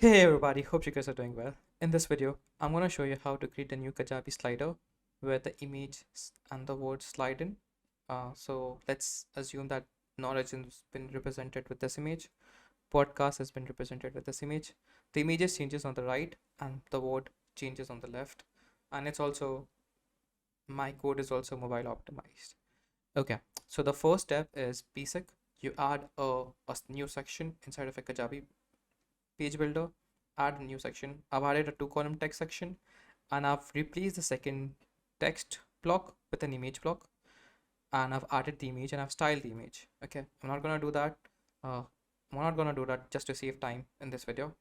Hey everybody, hope you guys are doing well. In this video, I'm going to show you how to create a new Kajabi slider where the image and the words slide in. So let's assume that knowledge has been represented with this image, podcast has been represented with this image. The images changes on the right and the word changes on the left. And it's also, my code is also mobile optimized. Okay, so the first step is basic. You add a new section inside of a Kajabi page builder, add a new section. I've added a two-column text section and I've replaced the second text block with an image block, and I've added the image and I've styled the image. Okay, I'm not gonna do that. I'm not gonna do that just to save time in this video.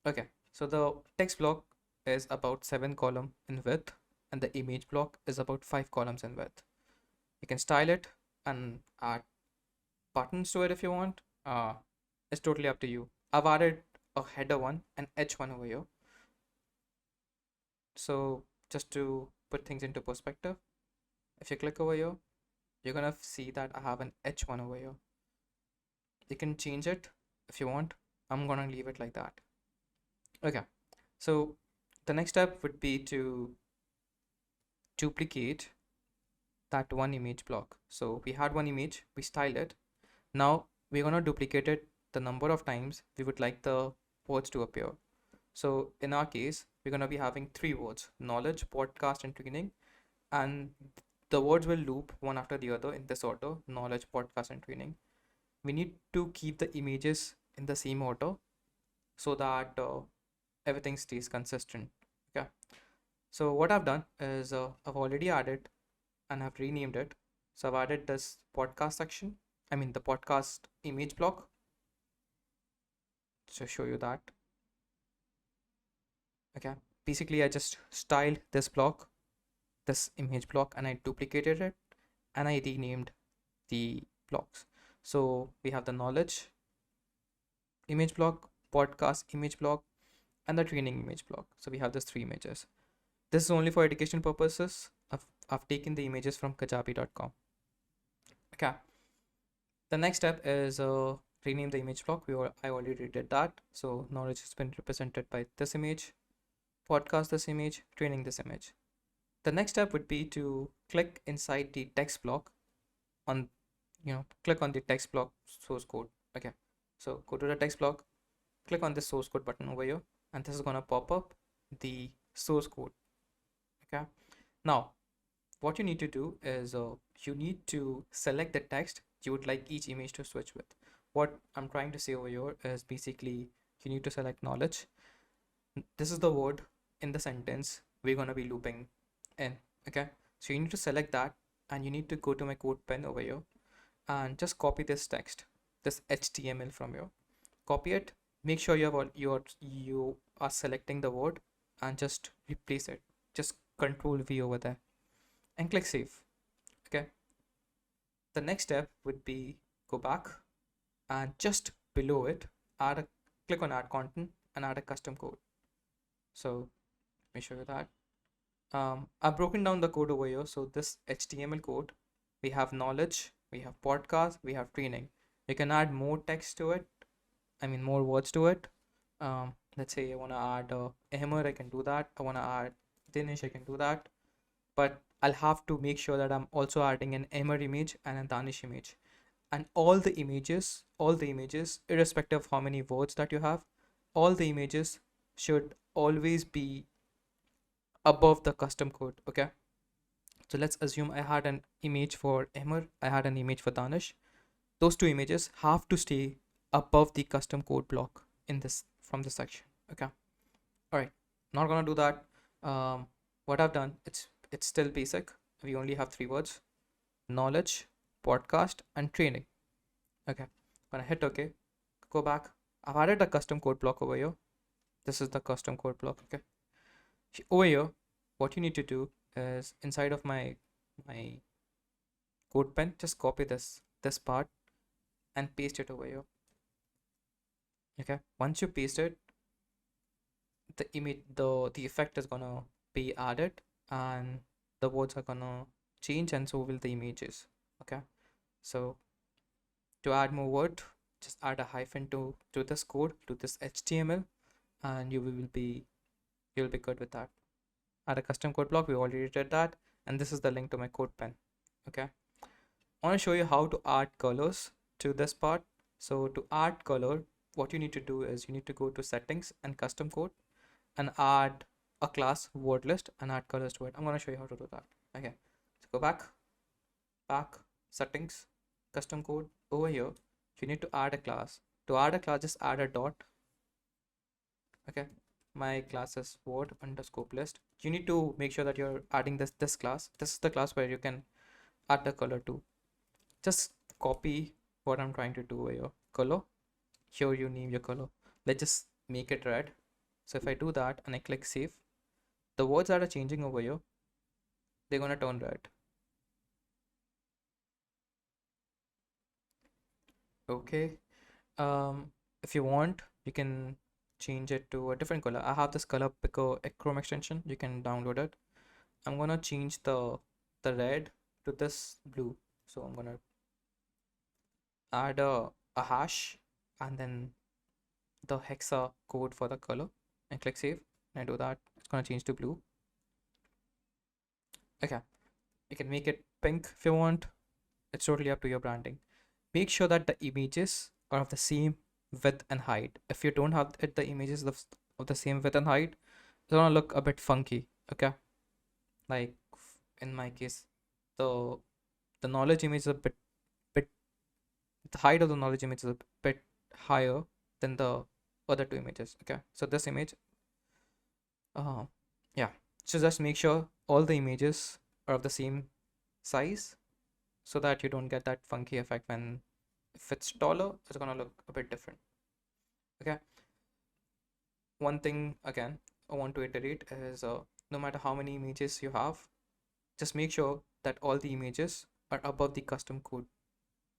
Okay, so the text block is about 7 columns in width and the image block is about 5 columns in width. You can style it and add buttons to it if you want. It's totally up to you. I've added a header one and h1 over here. So just to put things into perspective, if you click over here, you're gonna see that I have an h1 over here. You can change it if you want. I'm gonna leave it like that. Okay, so the next step would be to duplicate that one image block. So we had one image, we styled it. Now we're gonna duplicate it the number of times we would like the words to appear. So in our case, we're going to be having 3 words: knowledge, podcast, and training. And the words will loop one after the other in this order: knowledge, podcast, and training. We need to keep the images in the same order so that everything stays consistent. Okay. So what I've done is I've already added and I've renamed it. So I've added this podcast section. I mean the podcast image block. To show you that. Okay, basically I just styled this block, this image block, and I duplicated it and I renamed the blocks. So we have the knowledge image block, podcast image block, and the training image block. So we have these 3 images. This is only for education purposes. I've taken the images from kajabi.com. Okay, the next step is rename the image block. I already did that. So knowledge has been represented by this image, podcast this image, training this image. The next step would be to click inside the text block on, click on the text block source code. Okay, so go to the text block, click on the source code button over here, and this is gonna pop up the source code. Okay, now what you need to do is you need to select the text you would like each image to switch with. What I'm trying to say over here is basically you need to select knowledge. This is the word in the sentence we're going to be looping in. Okay, so you need to select that and you need to go to my code pen over here and just copy this text, this HTML from here. Copy it, make sure you are selecting the word and just replace it. Just Control V over there and click save. Okay, the next step would be go back and just below it click on add content and add a custom code. So let me show you that. I've broken down the code over here. So this HTML code, we have knowledge, we have podcast, we have training. You can add more text to it. I mean more words to it. Let's say I want to add Ahmer, I can do that. I want to add Dinesh, I can do that. But I'll have to make sure that I'm also adding an Ahmer image and a Danish image. And all the images, irrespective of how many words that you have, all the images should always be above the custom code. Okay, so let's assume I had an image for Emmer, I had an image for Danish. Those 2 images have to stay above the custom code block in this from this section. Okay, all right, not gonna do that. What I've done, it's still basic. We only have 3 words: knowledge, podcast, and training. Okay, gonna hit OK, go back. I've added a custom code block over here. This is the custom code block. Okay, over here what you need to do is inside of my code pen, just copy this part and paste it over here. Okay, once you paste it, the image, the effect is gonna be added and the words are gonna change and so will the images. Okay, so to add more word, just add a hyphen to this code, to this HTML, and you'll be good with that. Add a custom code block, we already did that, and this is the link to my code pen. Okay, I want to show you how to add colors to this part. So to add color, what you need to do is you need to go to settings and custom code and add a class word list and add colors to it. I'm going to show you how to do that. Okay, so go back, settings, custom code. Over here, you need to add a class. To add a class, just add a dot. Okay, my class is word underscore list. You need to make sure that you're adding this class. This is the class where you can add the color to. Just copy what I'm trying to do over here. Color. Here you name your color. Let's just make it red. So if I do that and I click save, the words that are changing over here, they're gonna turn red. Okay. If you want, you can change it to a different color. I have this color picker Chrome extension. You can download it. I'm gonna change the red to this blue. So I'm gonna add a hash and then the hexa code for the color and click save. And I do that, it's gonna change to blue. Okay, you can make it pink if you want. It's totally up to your branding. Make sure that the images are of the same width and height. If you don't have it, the images of the same width and height, it's gonna look a bit funky. Okay, like in my case, the the knowledge image is a bit the height of the knowledge image is a bit higher than the other two images. Okay, so this image, uh, yeah, so just make sure all the images are of the same size so that you don't get that funky effect when if it's taller, it's gonna look a bit different. Okay, one thing again I want to iterate is no matter how many images you have, just make sure that all the images are above the custom code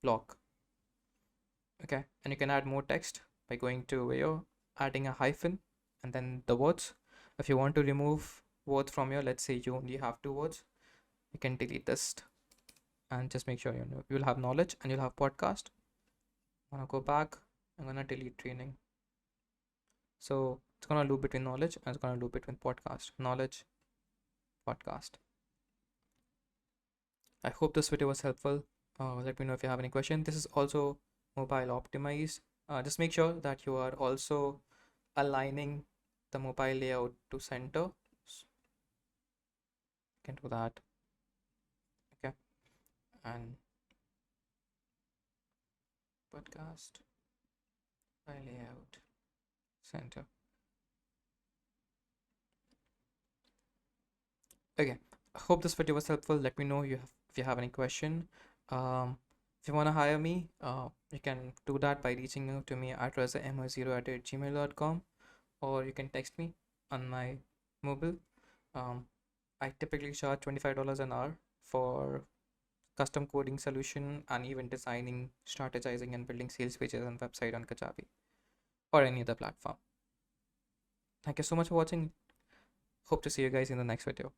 block. Okay, and you can add more text by going to here, adding a hyphen and then the words. If you want to remove words from here, let's say you only have two words, you can delete this and just make sure you know you'll have knowledge and you'll have podcast. I'm gonna go back, I'm gonna delete training. So it's gonna loop between knowledge and it's gonna loop between podcast. Knowledge, podcast. I hope this video was helpful. Let me know if you have any question. This is also mobile optimized. Just make sure that you are also aligning the mobile layout to center. You can do that. Okay. And podcast by layout center. Okay. I hope this video was helpful. Let me know if you have any question. If you want to hire me, you can do that by reaching out to me at raza0@gmail.com, or you can text me on my mobile. I typically charge $25 an hour for custom coding solution and even designing, strategizing, and building sales pages and website on Kajabi or any other platform. Thank you so much for watching. Hope to see you guys in the next video.